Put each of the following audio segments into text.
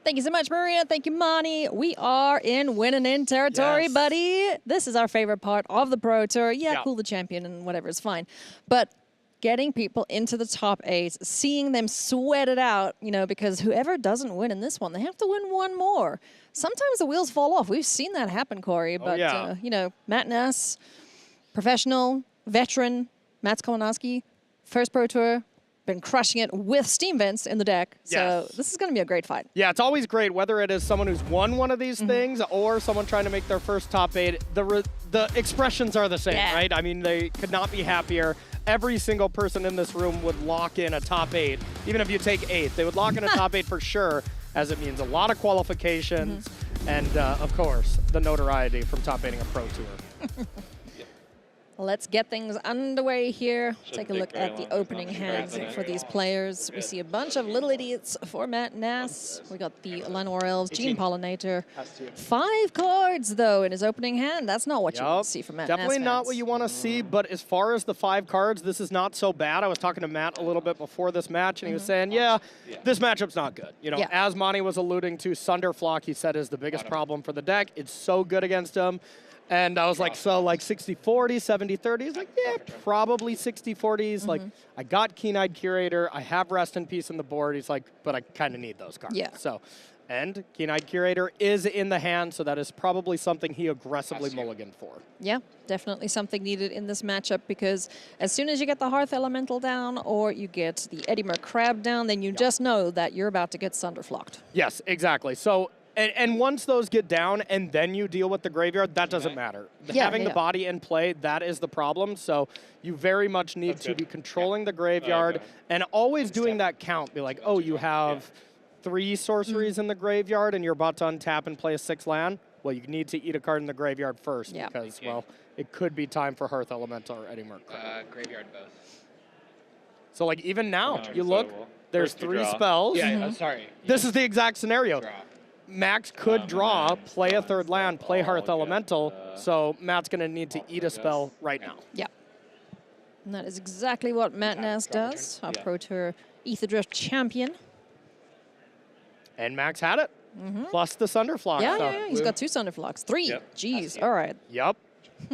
Thank you so much, Maria. Thank you, Monty. We are in winning in territory, buddy. This is our favorite part of the Pro Tour. Yeah, cool, the champion and whatever is fine. But getting people into the top 8, seeing them sweat it out, you know, because whoever doesn't win in this one, they have to win one more. Sometimes the wheels fall off. We've seen that happen, Corey. But, you know, Matt Nass, professional, veteran, Maxx Kominowski, first Pro Tour, been crushing it with steam vents in the deck. So this is going to be a great fight. Yeah, it's always great, whether it is someone who's won one of these things or someone trying to make their first top 8. The expressions are the same, right? I mean, they could not be happier. Every single person in this room would lock in a top 8. Even if you take 8th, they would lock in a top 8 for sure, as it means a lot of qualifications and, of course, the notoriety from top 8ing a Pro Tour. Let's get things underway here. Take a look at the opening hands for these players. We see a bunch of little idiots for Matt Nass. We got the Llanowar Elves, Gene Pollinator. 5 cards, though, in his opening hand. That's not what you want to see from Matt Nass. Definitely not what you want to see, but as far as the 5 cards, this is not so bad. I was talking to Matt a little bit before this match, and he was saying, this matchup's not good. You know, as Monty was alluding to, Sunderflock, he said, is the biggest problem for the deck. It's so good against him. And I was like, so like 60-40, 70-30? He's like, yeah, probably 60-40s. Like, I got Keen-Eyed Curator. I have Rest in Peace on the board. He's like, but I kind of need those cards. Yeah. So, and Keen-Eyed Curator is in the hand, so that is probably something he aggressively mulliganed for. Yeah, definitely something needed in this matchup, because as soon as you get the Hearth Elemental down or you get the Eddymer Crab down, then you just know that you're about to get Sunderflocked. Yes, exactly. So, and once those get down and then you deal with the graveyard, that doesn't matter. Having the body in play, that is the problem. So you very much need to be controlling the graveyard and always doing that count. Be like, oh, you have 3 sorceries in the graveyard and you're about to untap and play a 6 land. Well, you need to eat a card in the graveyard first because, well, it could be time for Hearth Elemental or Eddymer. Graveyard both. So, like, even now, you look, there's 3 spells. Sorry. This is the exact scenario. Max could draw, play a 3rd land, play Hearth Elemental, so Matt's going to need to eat a spell right now. Yeah. And that is exactly what Matt Nass does, our Pro Tour Aether Drift champion. And Max had it, plus the Sunderflock. Yeah, he's got 2 Sunderflocks. 3. Jeez, all right. Yep.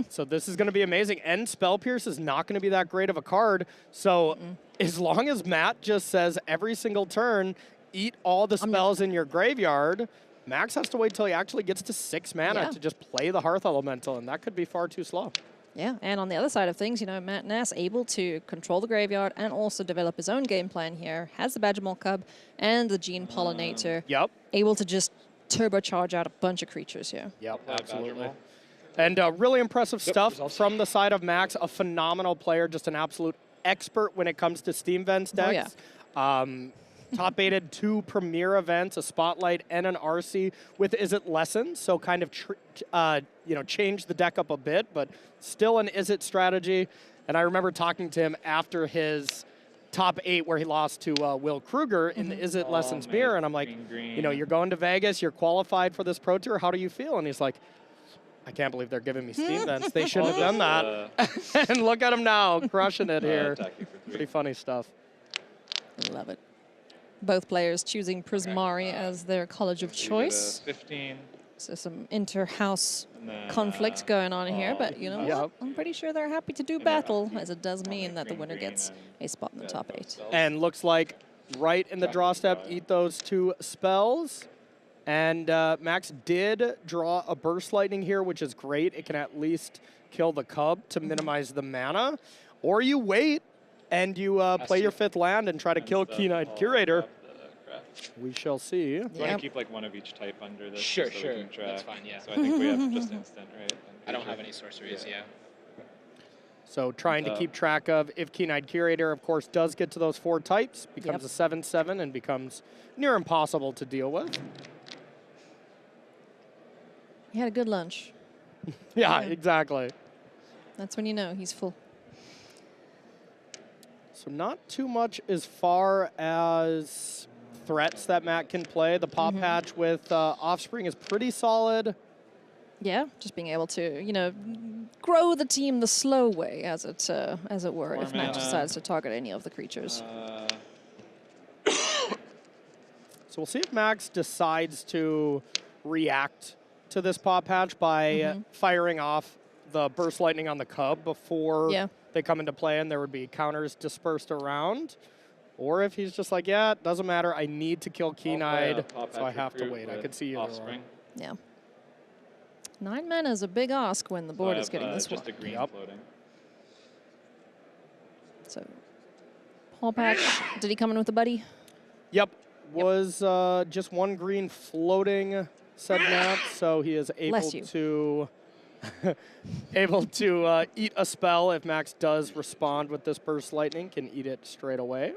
So this is going to be amazing. And Spell Pierce is not going to be that great of a card. So as long as Matt just says every single turn, eat all the spells in your graveyard, Max has to wait till he actually gets to 6 mana to just play the Hearth Elemental, and that could be far too slow. Yeah, and on the other side of things, you know, Matt Nass able to control the graveyard and also develop his own game plan here. Has the Badgermaul Cub and the Gene Pollinator. Able to just turbocharge out a bunch of creatures here. Absolutely. And really impressive stuff from the side of Max. A phenomenal player, just an absolute expert when it comes to Steam Vents decks. Top 8'd 2 premier events, a Spotlight and an RC with Izzet Lessons, so kind of you know, changed the deck up a bit, but still an Izzet strategy. And I remember talking to him after his top 8 where he lost to Will Kruger in the Izzet Lessons beer, and I'm like, you know, you're going to Vegas, you're qualified for this Pro Tour, how do you feel? And he's like, I can't believe they're giving me Steam Vents. They shouldn't have done that. And look at him now, crushing it here. Pretty funny stuff. Love it. Both players choosing Prismari as their college of choice. 15. So some inter-house conflict going on here, but you know what? I'm pretty sure they're happy to do battle, as it does mean that the winner gets a spot in the top 8. And looks like right in the draw step, eat those 2 spells. And Max did draw a Burst Lightning here, which is great. It can at least kill the Cub to minimize the mana. Or you wait and you play your 5th land and try to kill Keen-Eyed Curator. We shall see. You want to keep like one of each type under this? Sure. That's fine, So I think we have just instant, right? I don't have any sorceries, So trying to keep track of if Keen-Eyed Curator, of course, does get to those 4 types, becomes a 7/7 and becomes near impossible to deal with. He had a good lunch. Yeah, exactly. That's when you know he's full. So not too much as far as threats that Matt can play. The Paw Patch with Offspring is pretty solid. Yeah, just being able to, you know, grow the team the slow way, as it were, if Matt decides to target any of the creatures. So we'll see if Maxx decides to react to this pop hatch by firing off the burst lightning on the Cub before they come into play, and there would be counters dispersed around. Or if he's just like, yeah, it doesn't matter, I need to kill Keen-Eyed, so I have to wait. I could see either one. Yeah. 9 mana is a big ask when the board is getting this just one. a green floating. So, Paw Patch, did he come in with a buddy? Yep. Was just 1 green floating, said Matt, so he is able to eat a spell if Maxx does respond with this burst lightning, can eat it straight away.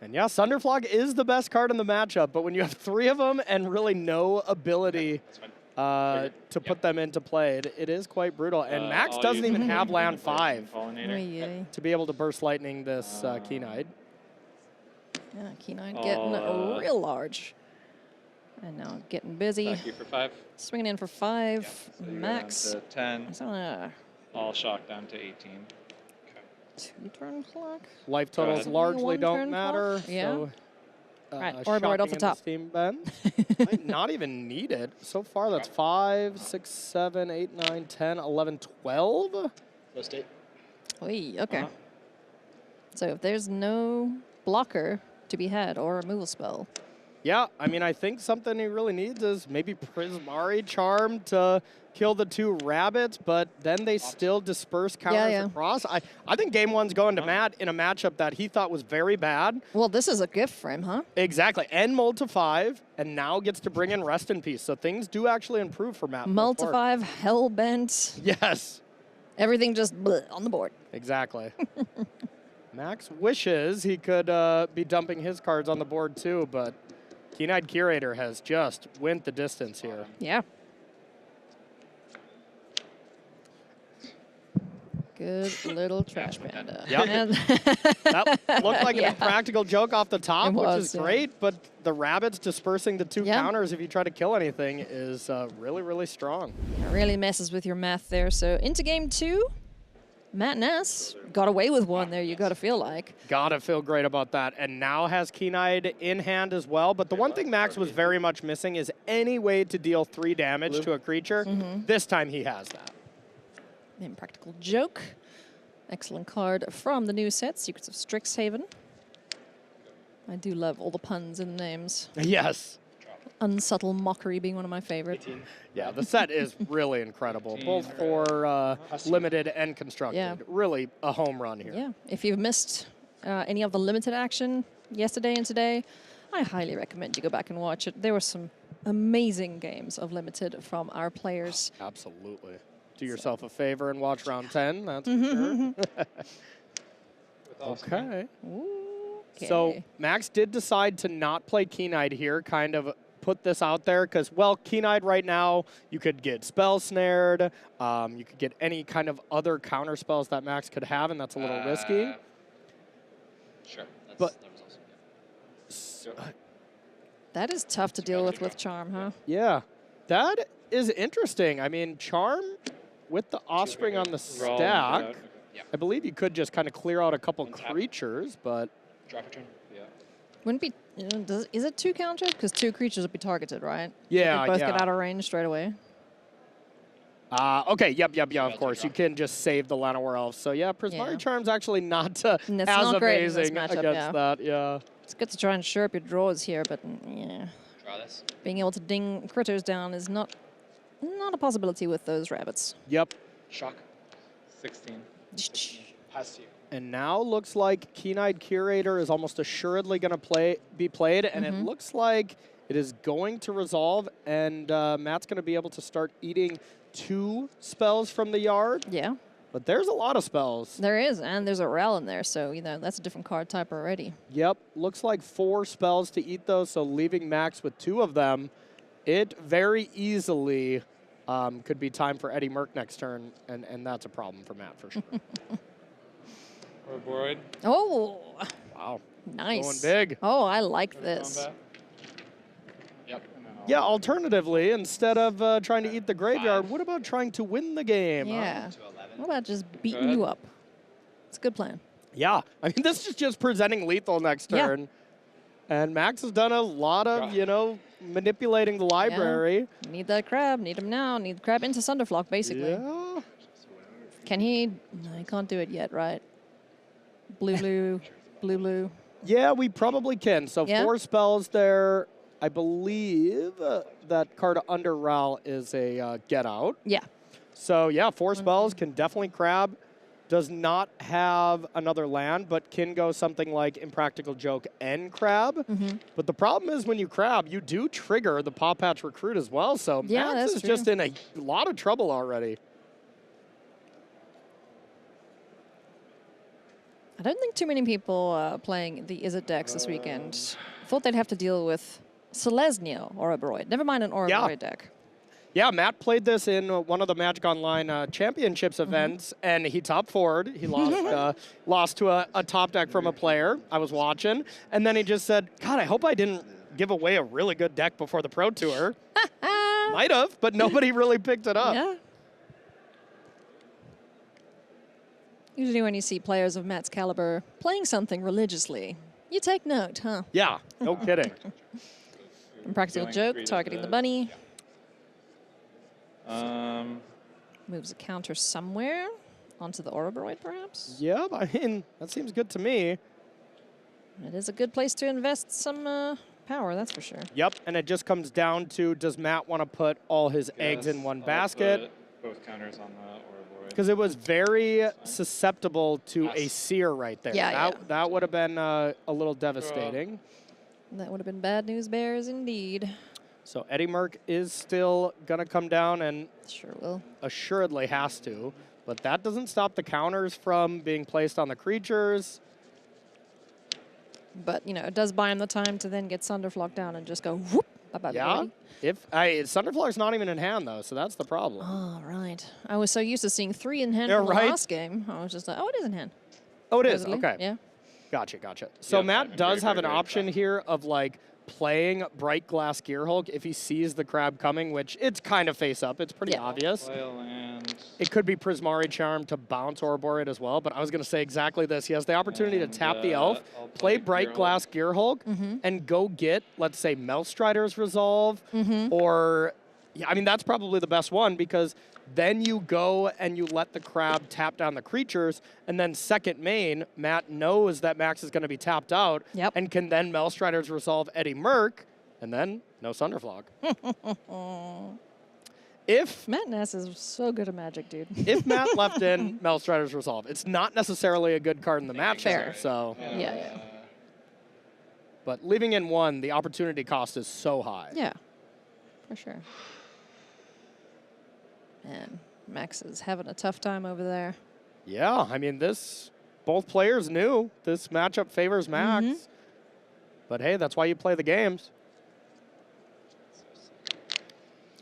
And yeah, Sunderflog is the best card in the matchup, but when you have 3 of them and really no ability to put them into play, it is quite brutal. And Maxx doesn't even have land 5 to be able to burst lightning this Keen-Eyed. Yeah, Keen-Eyed getting real large. And now getting busy. Back you for 5. Swinging in for 5. So Maxx. to 10. So, All shock down to 18. 2-turn clock. Life totals largely don't matter. Clock? Yeah. So, right, Orboid off the top. Steam bend. Might not even need it. So far, that's 5, 6, 7, 8, 9, 10, 11, 12. Low state. Oy, okay. So if there's no blocker to be had or a removal spell. Yeah, I mean, I think something he really needs is maybe Prismari Charm to kill the 2 rabbits, but then they still disperse counters across. I think game 1's going to Matt in a matchup that he thought was very bad. Well, this is a gift for him, huh? Exactly. And Mull to 5, and now gets to bring in Rest in Peace. So things do actually improve for Matt. Mull to 5, Hellbent. Yes. Everything just on the board. Exactly. Maxx wishes he could be dumping his cards on the board too, but Keen-Eyed Curator has just went the distance here. Yeah. Good little trash panda. Yep. That looked like an impractical joke off the top, which is great, but the rabbits dispersing the 2 counters if you try to kill anything is really, really strong. It really messes with your math there. So into game 2, Matt Nass got away with one there, you got to feel like. Gotta feel great about that. And now has Keen-Eyed in hand as well. But the one thing Maxx was very much missing is any way to deal 3 damage to a creature. This time he has that. Impractical Joke. Excellent card from the new set, Secrets of Strixhaven. I do love all the puns in the names. Yes. Unsubtle Mockery being one of my favorites. Yeah, the set is really incredible, both for limited and constructed. Yeah. Really a home run here. Yeah, if you've missed any of the limited action yesterday and today, I highly recommend you go back and watch it. There were some amazing games of limited from our players. Absolutely. Do yourself a favor and watch round 10, that's for sure. Okay. So Maxx did decide to not play Keen-Eyed here, kind of put this out there, because, well, Keen-Eyed right now, you could get spell snared, you could get any kind of other counter spells that Maxx could have, and that's a little risky. Sure. But that is tough to deal with Charm, huh? Yeah, that is interesting. I mean, Charm with the Offspring on the stack, I believe you could just kind of clear out a couple creatures, but... Drop a turn. Yeah. Wouldn't be, is it 2 counters? Because 2 creatures would be targeted, right? Yeah, they both get out of range straight away. Okay, yep, of course. You can just save the Llanowar Elves. So yeah, Prismari Charm's actually not as amazing against that, yeah. It's good to try and shore up your draws here, but yeah. Draw this. Being able to ding critters down is not a possibility with those rabbits. Yep. Shock. 16. Pass to you. And now looks like Keen-Eyed Curator is almost assuredly going to be played, and it looks like it is going to resolve, and Matt's going to be able to start eating 2 spells from the yard. Yeah. But there's a lot of spells. There is, and there's a Rel in there, so that's a different card type already. Yep, looks like 4 spells to eat those, so leaving Maxx with 2 of them, it very easily could be time for Eddie Merc next turn, and that's a problem for Matt for sure. Orboid. Oh. Wow. Nice. Going big. Oh, I like this. Yep. Yeah, alternatively, instead of trying to eat the graveyard, what about trying to win the game? Yeah. To 11. What about just beating you up? It's a good plan. Yeah, I mean, this is just presenting lethal next turn. Yeah. And Maxx has done a lot of, you know, manipulating the library. Yeah. Need that crab. Need him now. Need the crab into Sunderflock, basically. Yeah. Can he? No, he can't do it yet, right? Blue, blue, blue, blue. Yeah, we probably can. So Yeah. 4 spells there. I believe that card under Ral is a get out. Yeah. So, yeah, 4 spells can definitely crab. Does not have another land, but can go something like Impractical Joke and crab. But the problem is when you crab, you do trigger the Paw Patch Recruit as well. So Yeah, Maxx that's is true. just in a lot of trouble already. I don't think too many people are playing the Izzet decks this weekend. Thought they'd have to deal with Selesnya Oroboroid. Never mind an Oroboroid deck. Yeah, Matt played this in one of the Magic Online Championships events, and he top forward. He lost lost to a top deck from a player. I was watching, and then he just said, God, I hope I didn't give away a really good deck before the Pro Tour. Might have, but nobody really picked it up. Yeah. Usually when you see players of Matt's caliber playing something religiously, you take note, huh? Yeah, no kidding. Impractical Joke, targeting the bunny. Moves a counter somewhere onto the Oroboroid, perhaps. Yeah, I mean, that seems good to me. It is a good place to invest some power, that's for sure. Yep, and it just comes down to, does Matt want to put all his eggs in one basket? Both counters on the Oroboroid. Because it was very susceptible to a sear right there. Yeah, that would have been a little devastating. That would have been bad news bears indeed. So Eddie Merck is still going to come down and Sure will. assuredly has to. But that doesn't stop the counters from being placed on the creatures. But, you know, it does buy him the time to then get Sunderflock down and just go whoop. Bye-bye, Yeah. Sunderflock's not even in hand, though, so that's the problem. Oh, right. I was so used to seeing 3 in hand Yeah, in the right. last game. I was just like, oh, it is in hand. Oh, it is? Supposedly. Okay. Yeah. Gotcha. So Yep, Matt I'm does very, have an very, very option here of, like, playing Bright Glass Gearhulk if he sees the crab coming, which it's kind of face up. It's pretty Yeah. obvious. Play a land. It could be Prismari Charm to bounce Oroboroid as well, but I was going to say exactly this. He has the opportunity to And, tap the elf, I'll play play Bright Gearhulk. Glass Gearhulk, and go get, let's say, Melstrider's Resolve, or, yeah, I mean, that's probably the best one because then you go and you let the crab tap down the creatures, and then second main, Matt knows that Maxx is going to be tapped out, Yep. and can then Melstrider's Resolve Eddie Merck, and then no Sunderflock. If Matt Nass is so good at Magic, dude. if Matt left in Melstrider's Resolve, it's not necessarily a good card in the match. Fair. So, Yeah. but leaving in 1, the opportunity cost is so high. Yeah, for sure. Man, Max is having a tough time over there. Yeah, I mean, both players knew this matchup favors Maxx. But hey, that's why you play the games.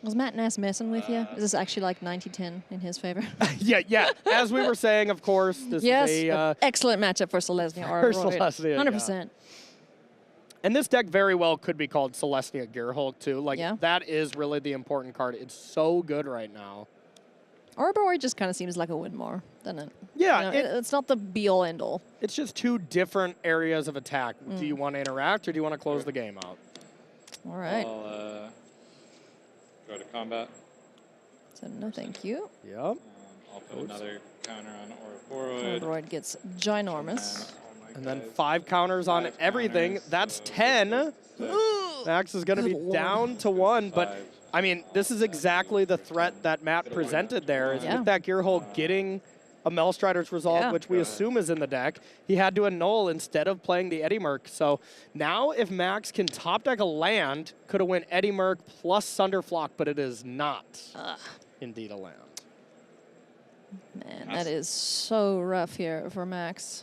Was Matt Nass messing with you? Is this actually like 90-10 in his favor? yeah. As we were saying, of course, this Yes, is a excellent matchup for Selesnya. for Oroboroid. Selesnya, yeah. 100%. and this deck very well could be called Selesnya Gearhulk too. Like Yeah. that is really the important card. It's so good right now. Oroboroid just kind of seems like a win more, doesn't it? Yeah, You know, it's not the be-all, end-all. It's just 2 different areas of attack. Do you want to interact or do you want to close the game out? All right. I'll go to combat. So no thank you. Yep. I'll put another counter on Oroboroid. Oroboroid gets ginormous. And then 5 counters on everything. counters, That's so 10. Max is going to be Good lord. down to 1. But, 5. I mean, this is exactly the threat that Matt presented there. Is Yeah. with that Gearhulk getting a Melstrider's Resolve, Yeah. which we assume is in the deck, he had to annul instead of playing the Eddie Merc. So now if Maxx can top deck a land, could have went Eddie Merc plus Sunderflock, but it is not indeed a land. Man, that is so rough here for Max.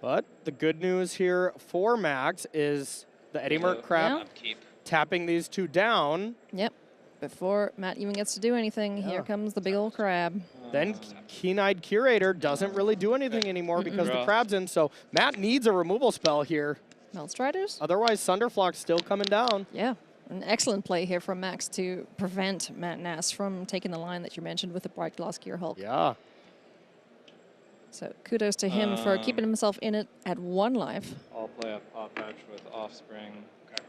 But the good news here for Maxx is the Eddie Merc crap Yeah. Upkeep. tapping these 2 down. Yep. Before Matt even gets to do anything, here comes the big old crab. Then Keen-Eyed Curator doesn't really do anything anymore because the Draw. crab's in. So Matt needs a removal spell here. Melstriders? Otherwise, Sunderflock's still coming down. Yeah. An excellent play here from Max to prevent Matt Nass from taking the line that you mentioned with the Bright Glass Gearhulk. Yeah. So kudos to him for keeping himself in it at 1 life. I'll play a Pop Patch with Offspring. Okay.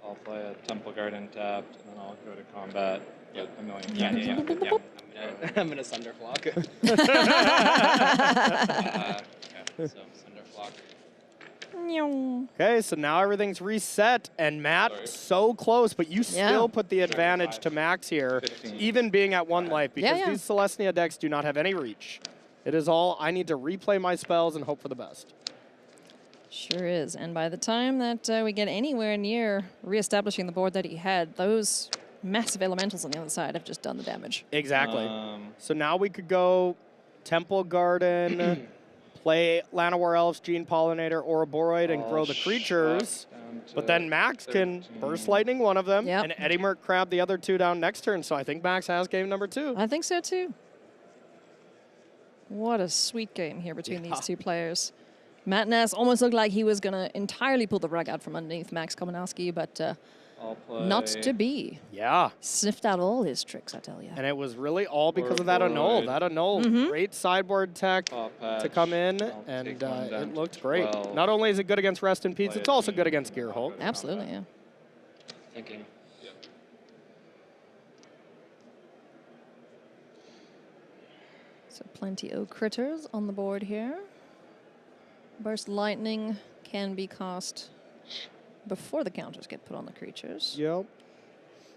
I'll play a Temple Garden tapped, and then I'll go to combat. Yep. A million Yeah. candles. I'm gonna Sunderflock. Okay. So Sunderflock. Okay, so now everything's reset, and Matt, so close, but you still put the advantage to Max here, 15. even being at 1 life, because Yeah. these Celestia decks do not have any reach. It is all, I need to replay my spells and hope for the best. Sure is. And by the time that we get anywhere near reestablishing the board that he had, those massive elementals on the other side have just done the damage. Exactly. So now we could go Temple Garden, play Llanowar Elves, Gene Pollinator, Ouroboros, and grow the creatures. But then Max can Burst Lightning one of them, and Eddie Merc Crab the other 2 down next turn. So I think Max has game number 2. I think so too. What a sweet game here between these 2 players. Matt Nass almost looked like he was going to entirely pull the rug out from underneath Maxx Kominowski, but not to be. Yeah. Sniffed out all his tricks, I tell you. And it was really all because of that annul. That annul, great sideboard tech to come in, and it looked great. Not only is it good against Rest in Peace, it's also good against Gearhulk. Absolutely, yeah. Thinking. So plenty of critters on the board here. Burst Lightning can be cast before the counters get put on the creatures. Yep.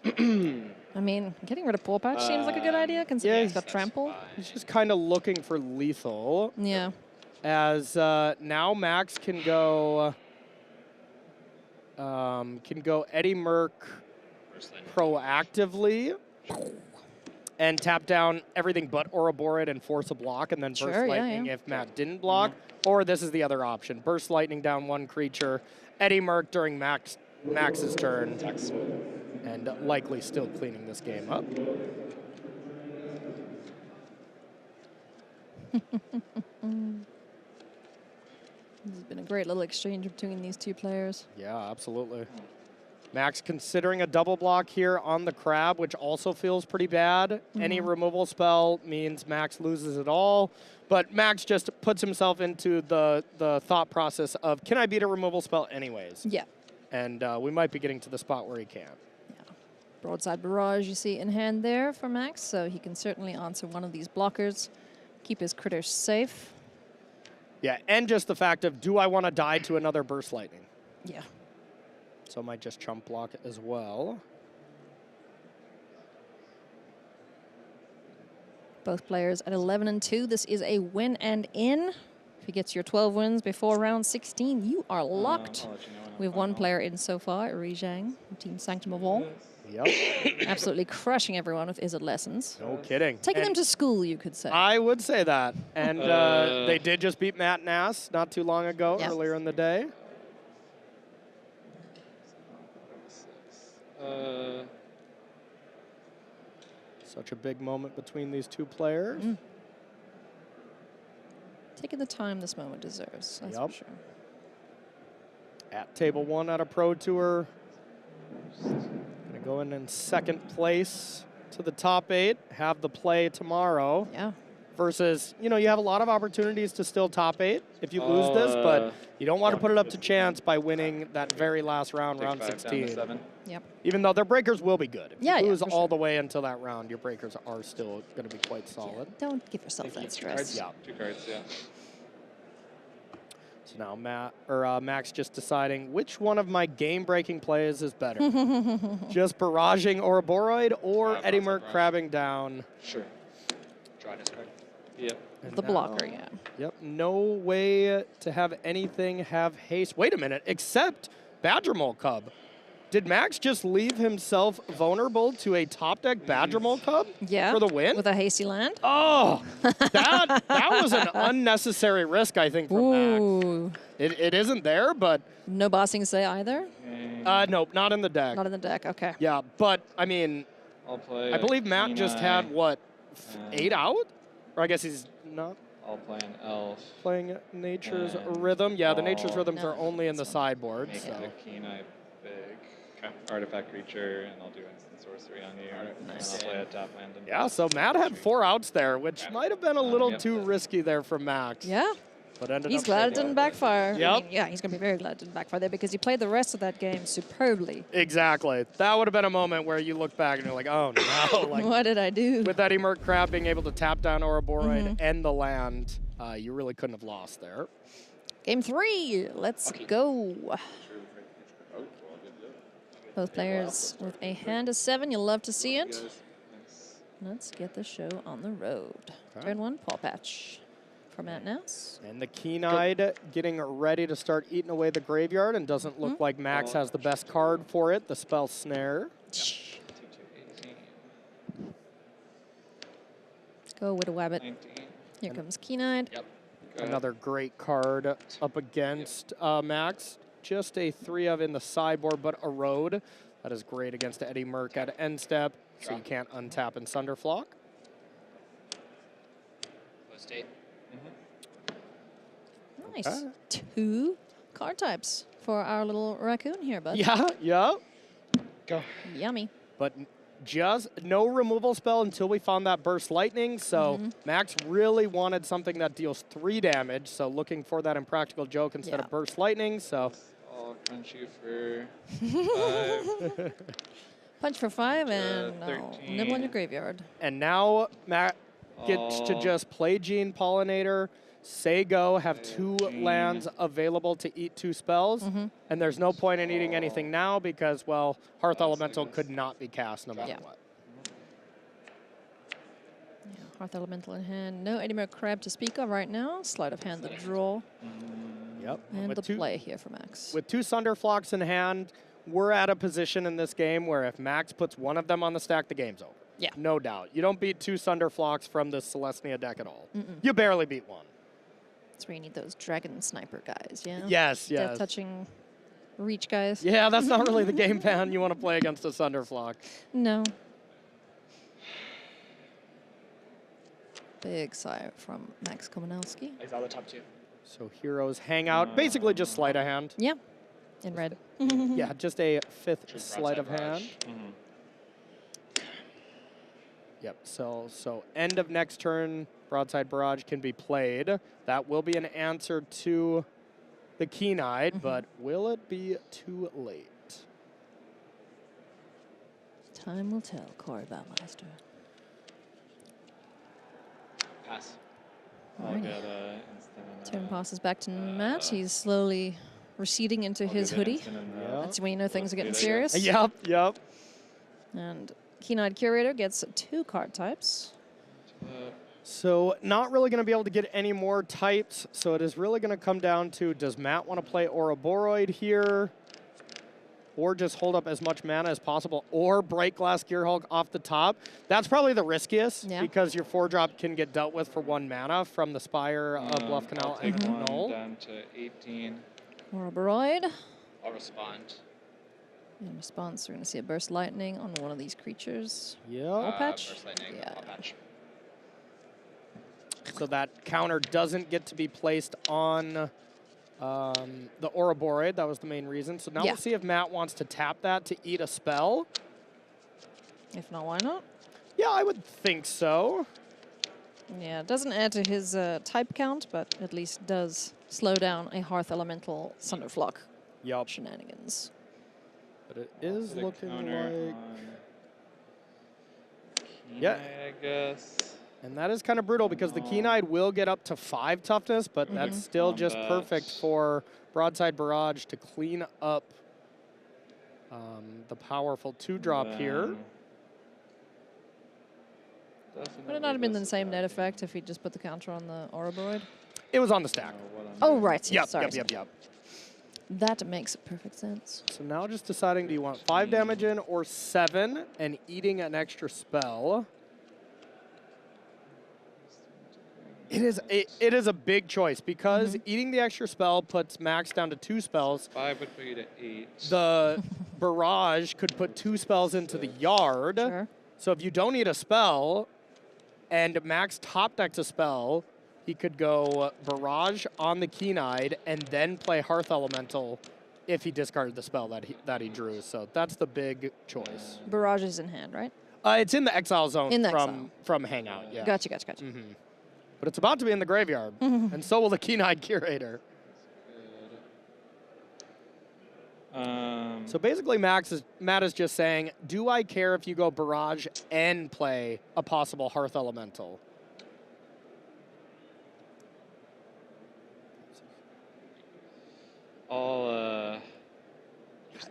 I mean, getting rid of Paw Patch seems like a good idea, considering he's got Trample. He's just kind of looking for lethal. Yeah. As now Max can go Eddie Merc proactively and tap down everything but Ouroboros and force a block, and then Burst Lightning if Matt didn't block. Or this is the other option. Burst Lightning down 1 creature, Eddie Merc during Max's turn, and likely still cleaning this game up. This has been a great little exchange between these 2 players. Yeah, absolutely. Max considering a double block here on the Crab, which also feels pretty bad. Any removal spell means Max loses it all. But Max just puts himself into the thought process of, can I beat a removal spell anyways? Yeah. And we might be getting to the spot where he can. Yeah. Broadside Barrage you see in hand there for Max, so he can certainly answer one of these blockers, keep his critters safe. Yeah, and just the fact of, do I want to die to another Burst Lightning? Yeah. So I might just chump block as well. Both players at 11 and 2. This is a win and in. If he gets your 12 wins before round 16, you are locked. We have 1 player in so far, Uri Zhang, Team Sanctum of All. Yep. Absolutely crushing everyone with Izzet lessons. No kidding. Taking them to school, you could say. I would say that. And they did just beat Matt Nass not too long ago, earlier in the day. Such a big moment between these 2 players. Taking the time this moment deserves, that's for sure. At table 1 at a Pro Tour. Gonna go in 2nd place to the top 8, have the play tomorrow. Yeah. Versus, you have a lot of opportunities to still top 8 if you lose this, but you don't want to put it up to chance by winning that very last round, round 16. Yep. Even though their breakers will be good. If you lose all the way until that round, your breakers are still going to be quite solid. Yeah, don't give yourself that stress. Yeah. 2 cards, yeah. So now Max just deciding which one of my game-breaking plays is better. Just barraging Ouroboros or Eddie Merc crabbing down. Sure. Draw discard. Yep. The blocker, yeah. Yep, no way to have anything have haste. Wait a minute, except Badgermole Cub. Did Max just leave himself vulnerable to a top deck Badgermole Cub for the win? With a hasty land? Oh, that was an unnecessary risk, I think, from Max. It isn't there, but... No bossing say either? Nope, not in the deck. Not in the deck, okay. Yeah, but, I mean, I believe Matt just had, what, 8 out? Or I guess he's not. I'll play an elf. Playing Nature's Rhythm. Yeah, the Nature's Rhythms are only in the sideboard. Make the Kenai big. Okay. Artifact creature, and I'll do instant sorcery on you. Nice. And I'll play a tap land. And Yeah, so Matt had 4 outs there, which might have been a little Yep. too risky there for Max. Yeah. But ended He's up glad it taking didn't backfire. Yep. I mean, yeah, he's going to be very glad it didn't backfire there because he played the rest of that game superbly. Exactly. That would have been a moment where you look back and you're like, oh no. Like, What did I do? with that Emerk Crab being able to tap down Ouroboros and the land, you really couldn't have lost there. Game 3. Let's go. Both players with a hand of 7. You'll love to see it. Let's get the show on the road. Okay. Turn 1, Paw Patch for Matt Nass. And the Keen-Eyed getting ready to start eating away the graveyard, and doesn't look like Max has the best card for it, the Spell Snare. Go with a Wabbit. 19. Here comes Keen-Eyed. Yep. Another great card up against Max. Just a 3 of in the sideboard, but a road. That is great against Eddie Merck at end step, so you can't untap and Sunderflock. Post 8. Nice. Okay. 2 card types for our little raccoon here, bud. Yeah, yeah. Go. Yummy. But just no removal spell until we found that Burst Lightning, so Max really wanted something that deals 3 damage, so looking for that Impractical Joke instead of Burst Lightning, so... I'll crunch you for 5. Punch for 5 and I'll 13. nibble on your graveyard. And now Matt gets to just play Gene Pollinator, say go, have 2 lands available to eat 2 spells, and there's no point in eating anything now because, well, Hearth Elemental could not be cast no matter what. Yeah, Hearth Elemental in hand. No Eddie Merck Crab to speak of right now. Sleight of hand, the draw. Yep. And With the 2 play here for Max. With 2 Sunderflocks in hand, we're at a position in this game where if Max puts one of them on the stack, the game's over. Yeah. No doubt. You don't beat 2 Sunderflocks from this Celestia deck at all. You barely beat 1. That's where you need those dragon sniper guys, yeah? Yes, yes. Death touching reach guys. Yeah, that's not really the game plan you want to play against a Sunderflock. No. Big sigh from Maxx Kominowski. Exile the top 2. So heroes hang out, basically just sleight of hand. Yeah, in red. Yeah, just a 5th Just sleight of broadside hand. Yep, so end of next turn, Broadside Barrage can be played. That will be an answer to the Keen-Eyed, but will it be too late? Time will tell, Corey Baumeister. Pass. I'll Alrighty. get instant. Turn passes back to Matt. He's slowly receding into his hoodie. Yeah. That's when you know things are getting Yep. serious. Yep. And Keen-Eyed Curator gets 2 card types. So not really going to be able to get any more types, so it is really going to come down to, does Matt want to play Ouroboros here? Or just hold up as much mana as possible, or Bright Glass Gearhulk off the top. That's probably the riskiest, because your 4-drop can get dealt with for 1 mana from the Spire, Bluff Canal, I'll take and 1 Null. down to 18. Ouroboros. I'll respond. In response, we're going to see a Burst Lightning on one of these creatures. Yeah. Patch? Burst lightning. Yeah. Paw patch. So that counter doesn't get to be placed on the Ouroboros. That was the main reason. So now we'll see if Matt wants to tap that to eat a spell. If not, why not? Yeah, I would think so. Yeah, it doesn't add to his type count, but at least does slow down a Hearth Elemental Sunderflock Yup. shenanigans. But it is Put a looking counter like... on Yeah. Keen-Eye, I guess. And that is kind of brutal because the Keen-Eyed will get up to 5 toughness, but that's still just perfect for Broadside Barrage to clean up the powerful 2-drop here. Would it not have been the same net effect if he just put the counter on the Ouroboros? It was on the stack. Oh, right. Yep, Sorry. yep. That makes perfect sense. So now just deciding, do you want 5 damage in or 7 and eating an extra spell? It is a big choice because eating the extra spell puts Max down to 2 spells. 5 would put you to 8. The Barrage could put 2 spells into the yard. Sure. So if you don't need a spell and Max top decks a spell, he could go Barrage on the Keen-Eyed and then play Hearth Elemental if he discarded the spell that he drew. So that's the big choice. Barrage is in hand, right? It's in the exile zone In the exile. from Hangout, yeah. Gotcha. But it's about to be in the graveyard, and so will the Keen-Eyed Curator. So basically, Matt is just saying, do I care if you go Barrage and play a possible Hearth Elemental? I'll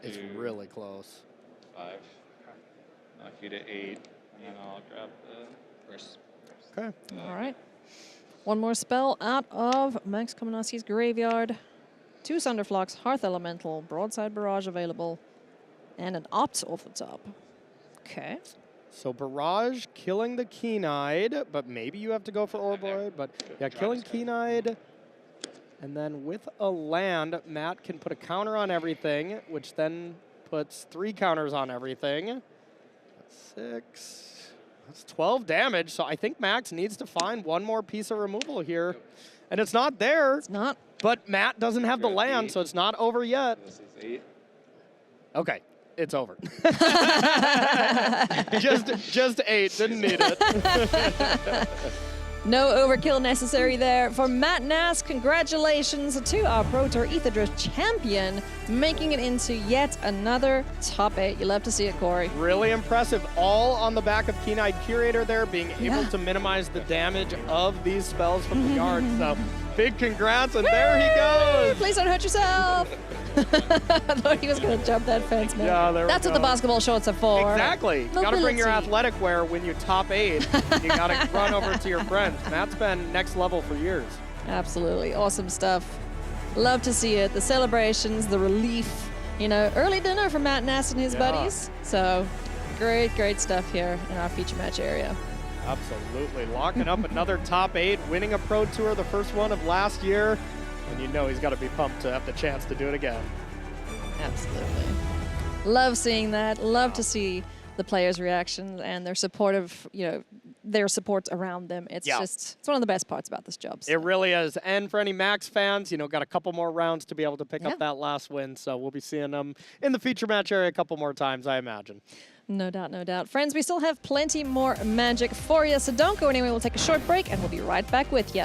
It's really close. 5. Knock you to 8, and then I'll grab the First. Okay. All right. One more spell out of Maxx Kominowski's graveyard. 2 Sunderflocks, Hearth Elemental, Broadside Barrage available, and an Opt off the top. Okay. So Barrage killing the Keen-Eyed, but maybe you have to go for Orboid. But yeah, killing Keen-Eyed. And then with a land, Matt can put a counter on everything, which then puts 3 counters on everything. That's 6. That's 12 damage. So I think Max needs to find one more piece of removal here. And it's not there. It's not. But Matt doesn't have the land, 8. so it's not over yet. This is 8. Okay, it's over. just 8, didn't need it. No overkill necessary there for Matt Nass. Congratulations to our Pro Tour Ether Drift champion, making it into yet another top 8. You love to see it, Corey. Really impressive. All on the back of Keen-Eyed Curator there, being able to minimize the damage of these spells from the yard. So big congrats, and there he goes. Please don't hurt yourself. I thought he was going to jump that fence, man. Yeah, That's what the basketball shorts are for. Exactly. You got to bring your Mobility. athletic wear when you top 8. You got to run over to your friends. Matt's been next level for years. Absolutely. Awesome stuff. Love to see it. The celebrations, the relief. You know, early dinner for Matt Nass and his buddies. So great stuff here in our feature match area. Absolutely. Locking up another top 8, winning a Pro Tour, the first one of last year. And you know he's got to be pumped to have the chance to do it again. Absolutely. Love seeing that. Love to see the players' reactions and their supportive, their support around them. It's it's one of the best parts about this job. So. It really is. And for any Max fans, got a couple more rounds to be able to pick up that last win. So we'll be seeing them in the feature match area a couple more times, I imagine. No doubt. Friends, we still have plenty more magic for you, so don't go anywhere. We'll take a short break, and we'll be right back with you.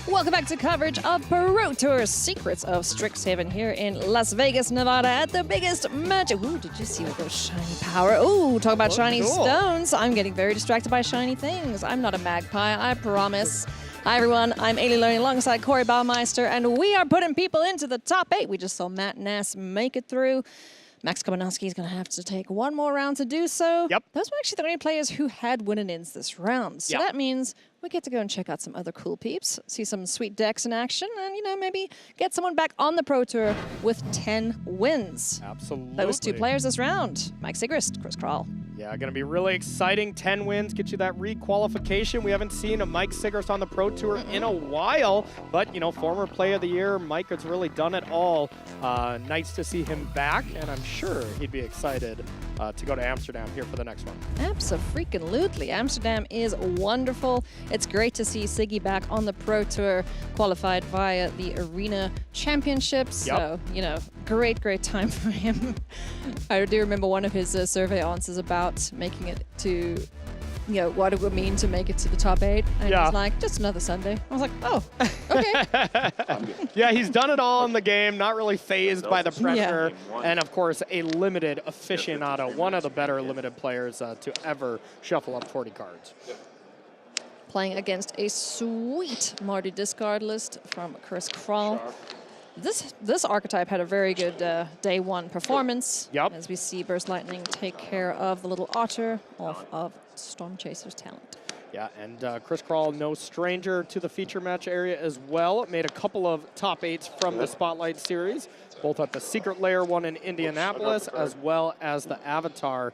Welcome back to coverage of Pro Tour Secrets of Strixhaven here in Las Vegas, Nevada at the biggest match. Ooh, did you see those shiny power? Ooh, talk about shiny stones. I'm getting very distracted by shiny things. I'm not a magpie, I promise. Hi everyone, I'm Ailey Learning alongside Corey Baumeister, and we are putting people into the top 8. We just saw Matt Nass make it through. Maxx Kominowski is going to have to take one more round to do so. Yep. Those were actually the only players who had win-and-ins this round. So that means we get to go and check out some other cool peeps, see some sweet decks in action, and, you know, maybe get someone back on the Pro Tour with 10 wins. Absolutely. Those two players this round, Mike Sigrist, Kral. Yeah, going to be really exciting. 10 wins, get you that requalification. We haven't seen a Mike Sigrist on the Pro Tour in a while, but, you know, former Play of the Year, Mike has really done it all. Nice to see him back, and I'm sure he'd be excited to go to Amsterdam here for the next one. Absolutely. Amsterdam is wonderful. It's great to see Siggy back on the Pro Tour, qualified via the Arena Championships. So, you know, great time for him. I do remember one of his survey answers about making it to, you know, what it would mean to make it to the top 8. And he was like, just another Sunday. I was like, oh, okay. Yeah, he's done it all in the game, not really phased by the pressure. And of course, a limited aficionado, one of the better limited players to ever shuffle up 40 cards. Playing against a sweet Marty discard list from Kral. This archetype had a very good day 1 performance. As we see Burst Lightning take care of the little otter off of Storm Chaser's talent. Yeah, and Kral, no stranger to the feature match area as well. Made a couple of top 8s from the Spotlight series, both at the Secret Lair one in Indianapolis, as well as the Avatar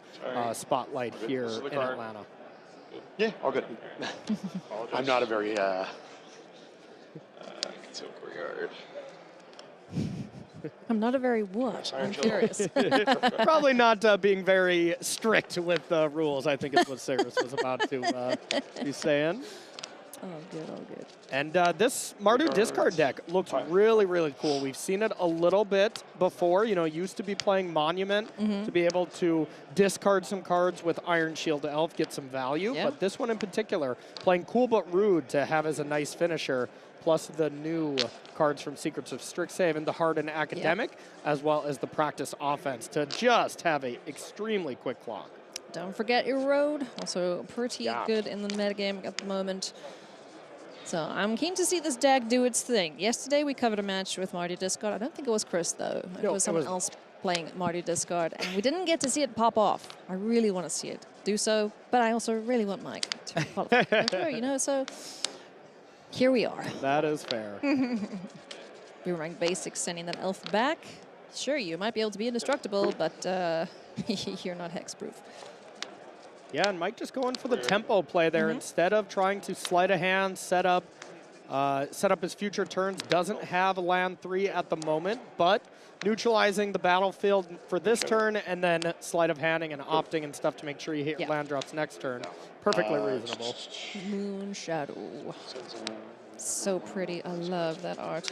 Spotlight here in Atlanta. Yeah, all good. I'm not a very I'm not a very what? I'm curious. Probably not being very strict with the rules, I think is what Sigrist was about to be saying. Oh, good. And this Mardu discard deck looks really cool. We've seen it a little bit before. You know, used to be playing Monument to be able to discard some cards with Iron Shield Elf, get some value. But this one in particular, playing Cool But Rude to have as a nice finisher, plus the new cards from Secrets of Strixhaven, the Hardened Academic, as well as the Practice Offense to just have a extremely quick clock. Don't forget Erode, also pretty good in the metagame at the moment. So I'm keen to see this deck do its thing. Yesterday we covered a match with Marty Discard. I don't think it was Chris though. It was someone else playing Marty Discard, and we didn't get to see it pop off. I really want to see it do so, but I also really want Mike to qualify. You know, so here we are. That is fair. Boomerang Basics sending that elf back. Sure, you might be able to be indestructible, but you're not hexproof. Yeah, and Mike just going for the tempo play there instead of trying to sleight of hand, set up his future turns. Doesn't have a land 3 at the moment, but neutralizing the battlefield for this turn and then sleight of handing and opting and stuff to make sure you hit your land drops next turn. Perfectly reasonable. Moon Shadow. So pretty. I love that art.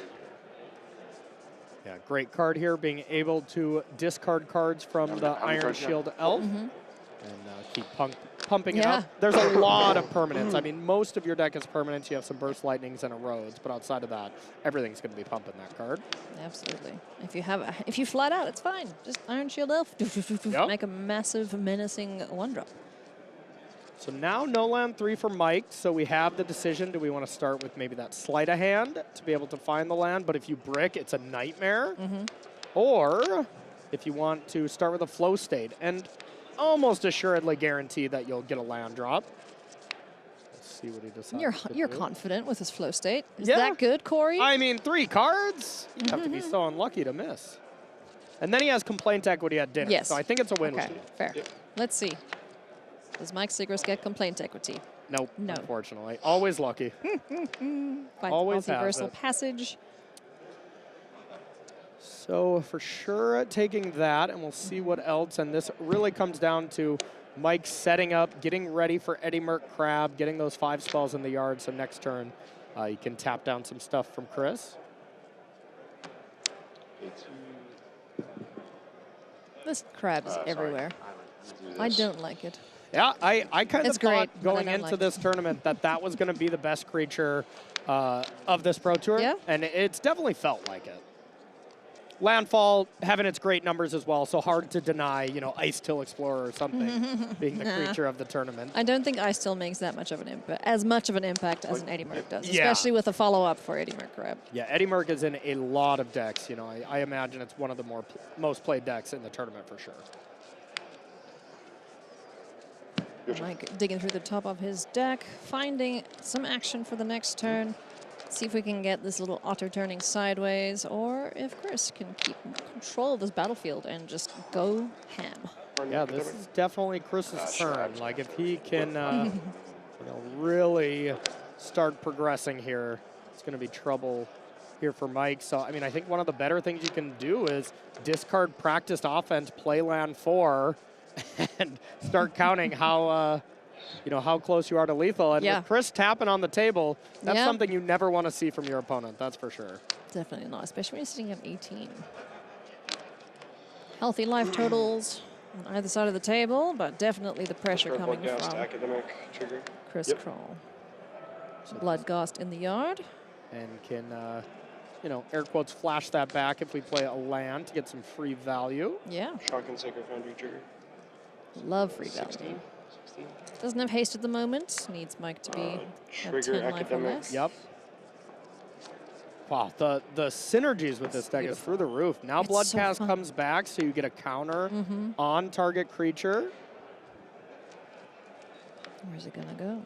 Yeah, great card here, being able to discard cards from the Iron Shield Elf. And keep pumping it up. There's a lot of permanents. I mean, most of your deck is permanents. You have some Burst Lightnings and Erodes, but outside of that, everything's going to be pumping that card. Absolutely. If you flat out, it's fine. Just Iron Shield Elf. Make a massive, menacing 1-drop. So now no land 3 for Mike. So we have the decision. Do we want to start with maybe that sleight of hand to be able to find the land? But if you brick, it's a nightmare. Or if you want to start with a flow state and almost assuredly guarantee that you'll get a land drop. Let's see what he decides. You're confident with his flow state. Is that good, Corey? I mean, 3 cards? You'd have to be so unlucky to miss. And then he has complaint equity at dinner. So I think it's a win. Okay, fair. Let's see. Does Mike Sigrist get complaint equity? Nope, no. Unfortunately. Always lucky. Always multiversal passage. So for sure taking that, and we'll see what else. And this really comes down to Mike setting up, getting ready for Eddie Merc Crab, getting those 5 spells in the yard. So next turn, you can tap down some stuff from Chris. This crab is everywhere. I don't like it. Yeah, I kind of thought going into this tournament that was going to be the best creature of this Pro Tour. Yeah. And it's definitely felt like it. Landfall having its great numbers as well, so hard to deny, you know, Ice Till Explorer or something being the creature of the tournament. I don't think Ice still makes that much of an impact, as much of an impact as an Eddie Merc does, Yeah. especially with a follow-up for Eddie Merc grab. Yeah, Eddie Merc is in a lot of decks. You know, I imagine it's one of the most played decks in the tournament for sure. Mike digging through the top of his deck, finding some action for the next turn. See if we can get this little otter turning sideways, or if Chris can keep control of this battlefield and just go ham. Yeah, this is definitely Chris's turn. Like, if he can, you know, really start progressing here, it's going to be trouble here for Mike. So, I mean, I think one of the better things you can do is discard practiced offense, play land 4, and start counting how, you know, how close you are to lethal. And with Chris tapping on the table, that's something you never want to see from your opponent, that's for sure. Definitely not, especially when you're sitting at 18. Healthy life totals on either side of the table, but definitely the pressure coming from academic trigger. Chris Kral. Bloodgast in the yard. And can, you know, air quotes, flash that back if we play a land to get some free value. Yeah. Shock and Sacred Foundry trigger. Love free value. Doesn't have haste at the moment. Needs Mike to be at 10 life or less. Yep. Wow, the synergies with this deck is through the roof. Now Bloodcast comes back, so you get a counter on target creature. Where's it gonna go?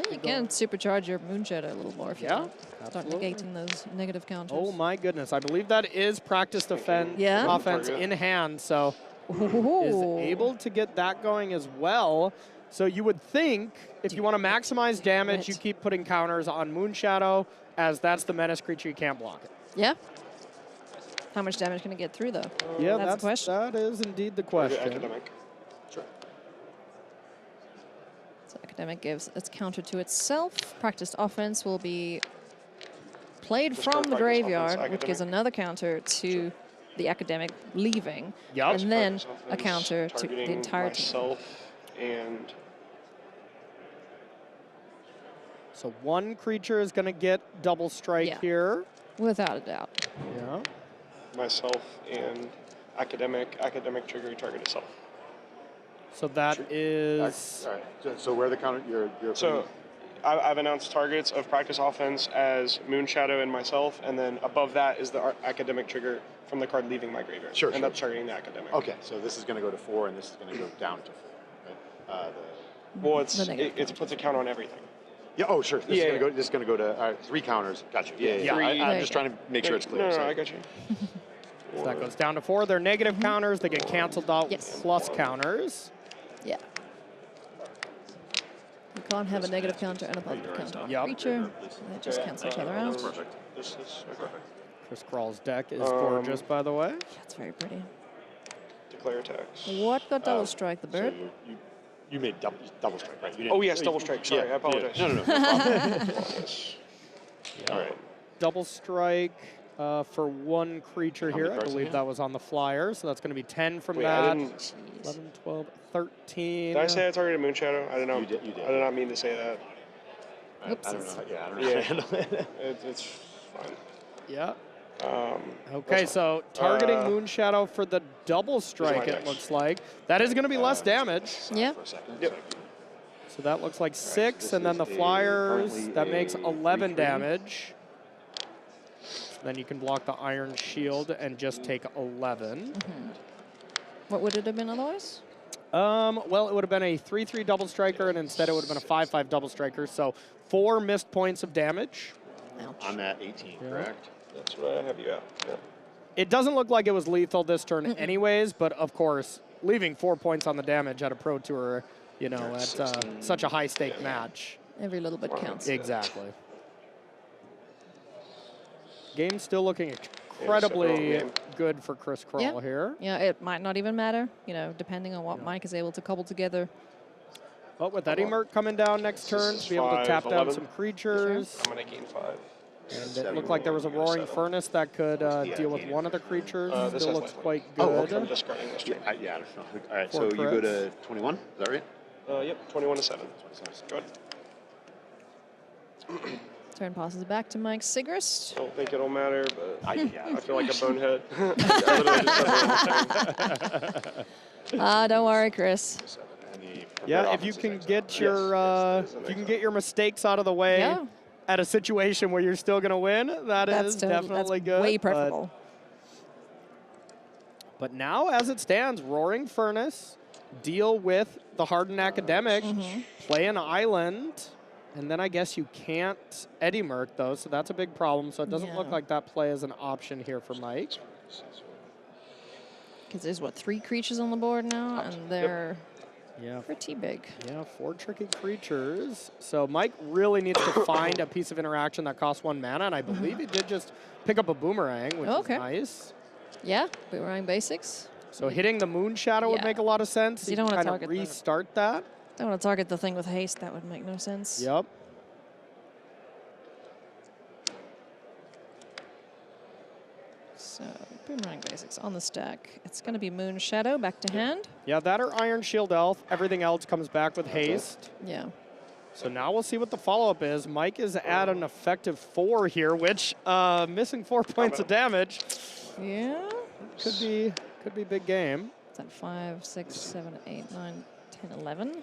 You can supercharge your Moonshadow a little more if you want. Start negating those negative counters. Oh my goodness, I believe that is practice defense offense in hand, so is able to get that going as well. So you would think if you want to maximize damage, you keep putting counters on Moonshadow, as that's the menace creature, you can't block it. Yeah. How much damage can it get through, though? Yeah, that's the question. That is indeed the question. Academic. So Academic gives its counter to itself. Practiced offense will be played from the graveyard, which gives another counter to the Academic leaving, and then a counter to the entire team. And so one creature is going to get double strike here. Without a doubt. Yeah. Myself and academic trigger target itself. So that is... All right. So where the counter... So I've announced targets of practice offense as Moonshadow and myself, and then above that is the academic trigger from the card leaving my graveyard. Sure. And that's targeting the academic. Okay, so this is going to go to 4, and this is going to go down to 4. Right? Well, it puts a count on everything. Yeah. Oh, sure. This is going to go to 3 counters. Got you. Yeah. I'm just trying to make sure it's clear. No, I got you. So that goes down to 4. They're negative counters. They get canceled out plus counters. Yeah. You can't have a negative counter and a positive counter on a creature. They just cancel each other out. Perfect. This is perfect. Chris Kral's deck is gorgeous, by the way. That's very pretty. Declare attacks. What got double strike, the bird? So you made double strike, right? Oh, yes, double strike. Sorry, I apologize. No. All right. Double strike for one creature here. I believe that was on the flyer, so that's going to be 10 from that. 11, 12, 13. Did I say I targeted Moonshadow? I don't know. You did. I did not mean to say that. Oops. I don't know. Yeah, I don't know how to handle it. It's fine. Yeah. Okay, so targeting Moonshadow for the double strike, it looks like. That is going to be less damage. Yeah. Yep. So that looks like 6, and then the flyers, that makes 11 damage. Then you can block the Iron Shield and just take 11. What would it have been otherwise? Well, it would have been a 3/3 double striker, and instead it would have been a 5/5 double striker. So 4 missed points of damage. Ouch. On that 18, correct? That's what I have you at. Yeah. It doesn't look like it was lethal this turn anyways, but of course, leaving 4 points on the damage at a Pro Tour, you know, at such a high-stake match. Every little bit counts. Exactly. Game's still looking incredibly good for Chris Kral here. Yeah, it might not even matter, you know, depending on what Mike is able to cobble together. But with Eddie Merc coming down next turn to be able to tap down some creatures. I'm going to gain 5. And it looked like there was a Roaring Furnace that could deal with one of the creatures. Still looks quite good. I'm discarding this turn. Yeah, I don't know. All right, so you go to 21, is that right? Yep, 21 to 7. Good. Turn passes back to Mike Sigrist. I don't think it'll matter, but I feel like a bonehead. Don't worry, Chris. Yeah, if you can get your mistakes out of the way at a situation where you're still going to win, that's definitely good. Way preferable. But now, as it stands, Roaring Furnace, deal with the Hardened Academic, play an island, and then I guess you can't Eddie Merc, though, so that's a big problem. So it doesn't look like that play is an option here for Mike. Because there's, what, 3 creatures on the board now, and they're pretty big. Yeah, 4 tricky creatures. So Mike really needs to find a piece of interaction that costs 1 mana, and I believe he did just pick up a Boomerang, which is nice. Yeah, Boomerang basics. So hitting the Moon Shadow would make a lot of sense. You don't want to kind of restart that. Don't want to target the thing with haste. That would make no sense. Yep. So, Boomerang basics on the stack. It's going to be Moon Shadow back to hand. Yeah, that or Iron Shield Elf. Everything else comes back with haste. Yeah. So now we'll see what the follow-up is. Mike is at an effective 4 here, which missing 4 points of damage. Yeah. Could be big game. Is that 5, 6, 7, 8, 9, 10, 11?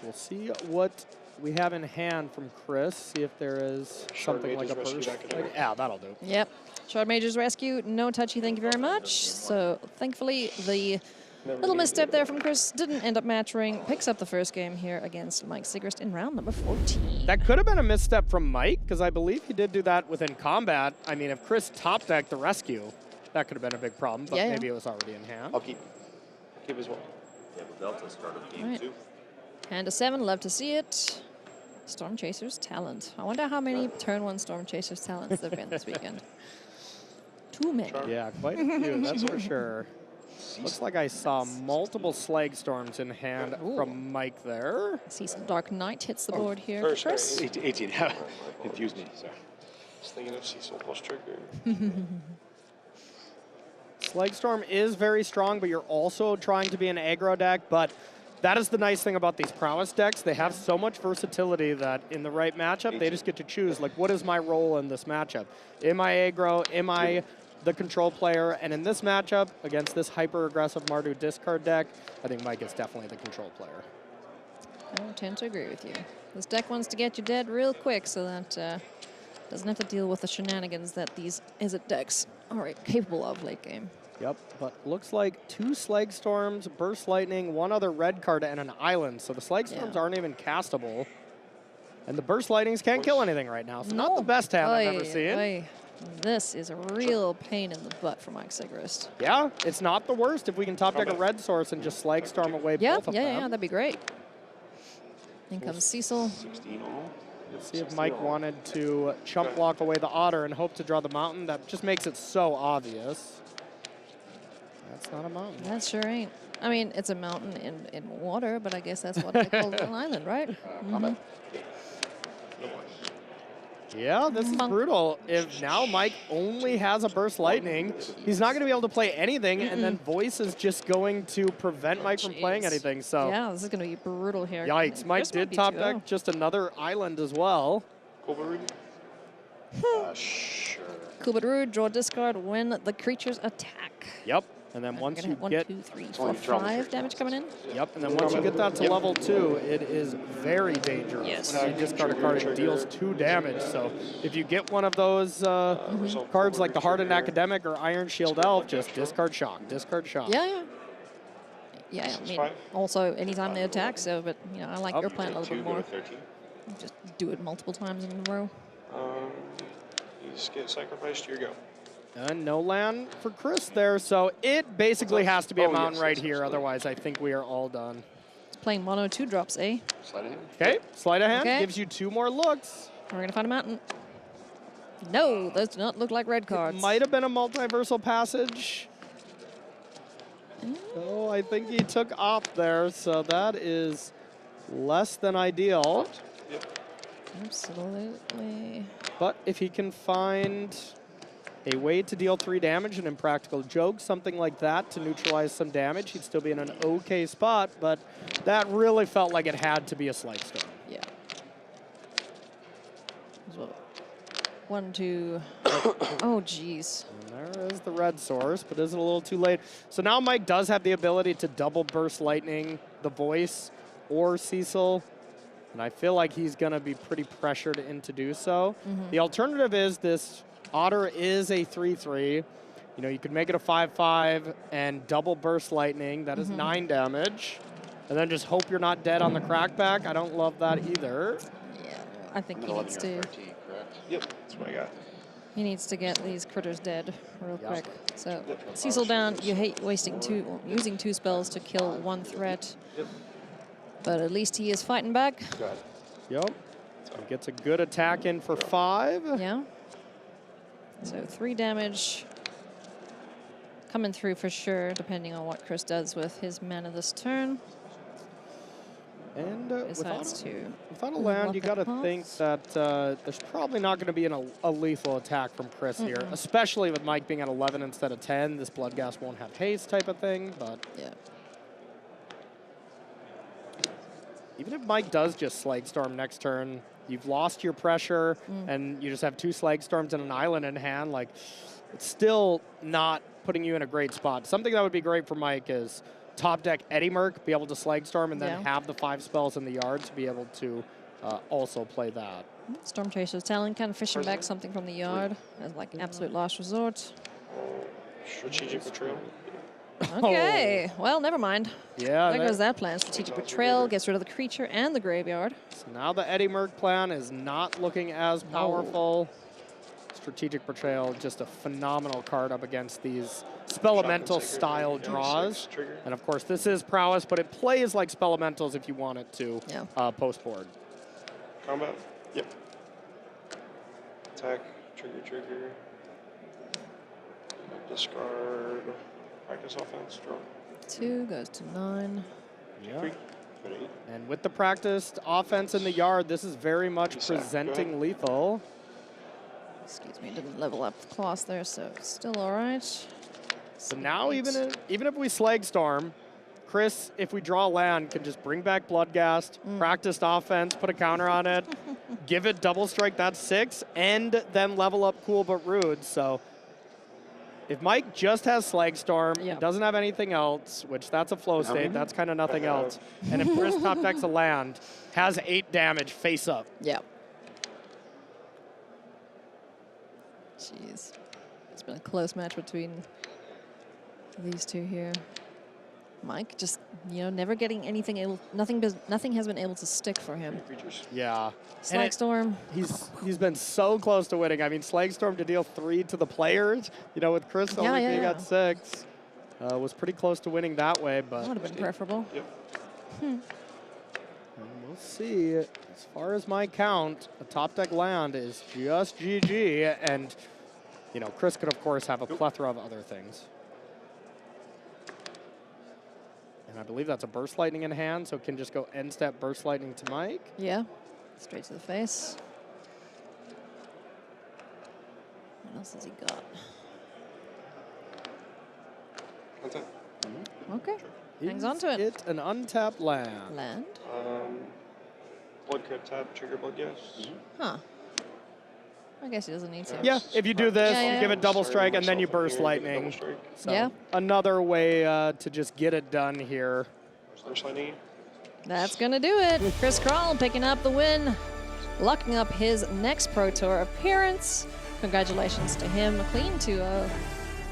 We'll see what we have in hand from Chris. See if there is something like a burst. Yeah, that'll do. Yep. Shard Mage's Rescue, no touchy, thank you very much. So thankfully the little misstep there from Chris didn't end up matching. Picks up the first game here against Mike Sigrist in round number 14. That could have been a misstep from Mike, because I believe he did do that within combat. I mean, if Chris top decked the rescue, that could have been a big problem, but maybe it was already in hand. I'll keep as well. Yeah, the Delta started game 2. Hand to 7, love to see it. Storm Chaser's Talent. I wonder how many turn 1 Storm Chaser's Talents there have been this weekend. Too many. Yeah, quite a few, that's for sure. Looks like I saw multiple Slag Storms in hand from Mike there. I see some Dark Knight hits the board here. Chris? 18. Confused me. Sorry. Just thinking of Cecil plus trigger. Slag Storm is very strong, but you're also trying to be an aggro deck. But that is the nice thing about these prowess decks. They have so much versatility that in the right matchup, they just get to choose, like, what is my role in this matchup? Am I aggro? Am I the control player? And in this matchup, against this hyper-aggressive Mardu discard deck, I think Mike is definitely the control player. I tend to agree with you. This deck wants to get you dead real quick so that doesn't have to deal with the shenanigans that these Izzet decks are capable of late game. Yep, but looks like 2 Slag Storms, Burst Lightning, 1 other red card, and an island. So the Slag Storms aren't even castable. And the Burst Lightnings can't kill anything right now. So not the best hand I've ever seen. This is a real pain in the butt for Mike Sigrist. Yeah, it's not the worst if we can top deck a red source and just Slag Storm away both of them. Yeah, that'd be great. In comes Cecil. 16 all. Let's see if Mike wanted to chump block away the Otter and hope to draw the Mountain. That just makes it so obvious. That's not a mountain. That sure ain't. I mean, it's a mountain in water, but I guess that's what they call an island, right? Yeah, this is brutal. If now Mike only has a Burst Lightning, he's not going to be able to play anything, and then Voice is just going to prevent Mike from playing anything. So yeah, this is going to be brutal here. Yikes. Mike did top deck just another island as well. Sure. Kubadru, draw discard when the creatures attack. Yep. And then once you get 1, 2, 3, 4, 5 damage coming in. Yep, and then once you get that to level 2, it is very dangerous. Yes. When you discard a card, it deals 2 damage. So if you get one of those cards like the Hardened Academic or Iron Shield Elf, just discard shock, discard shock. Yeah. Yeah, I mean, also anytime they attack. So, but you know, I like your plan a little bit more. Just do it multiple times in a row. You just get sacrificed. Here you go. And no land for Chris there, so it basically has to be a mountain right here. Otherwise, I think we are all done. It's playing mono 2 drops, eh? Sleight of hand. Okay, sleight of hand gives you 2 more looks. We're going to find a mountain. No, those do not look like red cards. It might have been a multiversal passage. Oh, I think he took op there, so that is less than ideal. Absolutely. But if he can find a way to deal 3 damage, an Impractical Joke, something like that to neutralize some damage, he'd still be in an okay spot, but that really felt like it had to be a Slight Storm. Yeah. 1, 2. Oh, geez. And there is the red source, but is it a little too late? So now Mike does have the ability to double burst lightning the voice or Cecil. And I feel like he's going to be pretty pressured into do so. The alternative is this Otter is a 3/3. You know, you could make it a 5/5 and double burst lightning. That is 9 damage. And then just hope you're not dead on the crackback. I don't love that either. Yeah, I think he needs to. 13, correct? Yep, that's what I got. He needs to get these critters dead real quick. So Cecil down. You hate wasting using 2 spells to kill 1 threat. But at least he is fighting back. Good. Yep. He gets a good attack in for 5. Yeah. So 3 damage coming through for sure, depending on what Chris does with his mana this turn. And Besides without a land, you got to think that there's probably not going to be a lethal attack from Chris here, especially with Mike being at 11 instead of 10. This Bloodghast won't have haste type of thing, but yeah. Even if Mike does just Slag Storm next turn, you've lost your pressure, and you just have 2 Slag Storms and an island in hand. Like, it's still not putting you in a great spot. Something that would be great for Mike is top deck Eddie Merc, be able to Slag Storm, and then have the 5 spells in the yard to be able to also play that. Storm Chaser's Talon, kind of fishing back something from the yard as like absolute last resort. Strategic Betrayal. Okay, well, never mind. Yeah, There goes that plan. Strategic Betrayal gets rid of the creature and the graveyard. So now the Eddie Merc plan is not looking as powerful. Strategic Betrayal, just a phenomenal card up against these Spelemental style draws. And of course, this is prowess, but it plays like Spelementals if you want it to post board. Combat? Yep. Attack, trigger. Discard. Practice offense, draw. 2 goes to 9. Yeah. And with the practiced offense in the yard, this is very much presenting lethal. Excuse me, didn't level up the class there, so it's still all right. So now even if we Slag Storm, Chris, if we draw land, can just bring back Bloodghast, practiced offense, put a counter on it, give it double strike, that's 6, and then level up Cool but Rude. So if Mike just has Slag Storm, doesn't have anything else, which that's a flow state, that's kind of nothing else, and if Chris top decks a land, has 8 damage face up. Yeah. Jeez. It's been a close match between these two here. Mike just, never getting anything nothing has been able to stick for him. Yeah. Slag Storm. He's been so close to winning. I mean, Slag Storm to deal 3 to the players, with Chris only being at 6, was pretty close to winning that way, but that would have been preferable. Yep. And we'll see. As far as my count, a top deck land is just GG, and Chris could of course have a plethora of other things. And I believe that's a Burst Lightning in hand, so it can just go end step Burst Lightning to Mike. Yeah, straight to the face. What else has he got? Okay, hangs on to it. It's an untapped land. Land? Blood Crypt tap, trigger Bloodghast. Huh. I guess he doesn't need to. Yeah, if you do this, you give it double strike, and then you Burst Lightning. So another way to just get it done here. Burst Lightning. That's going to do it. Chris Kral picking up the win, locking up his next Pro Tour appearance. Congratulations to him. Clean 2-0.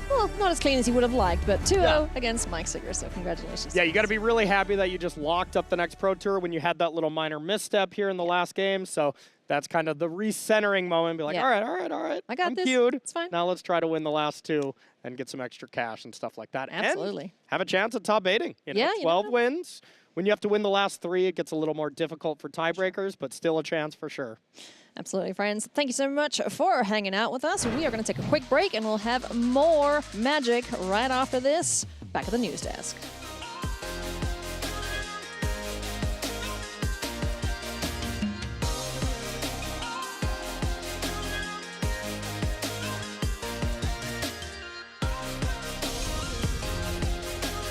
Well, not as clean as he would have liked, but 2-0 against Mike Sigrist, so congratulations. Yeah, you got to be really happy that you just locked up the next Pro Tour when you had that little minor misstep here in the last game. So that's kind of the recentering moment. Be like, all right. I got this. Cute. It's fine. Now let's try to win the last 2 and get some extra cash and stuff like that. Absolutely. And have a chance at top 8ing. 12 wins. When you have to win the last 3, it gets a little more difficult for tiebreakers, but still a chance for sure. Absolutely, friends. Thank you so much for hanging out with us. We are going to take a quick break, and we'll have more Magic right after this. Back at the news desk.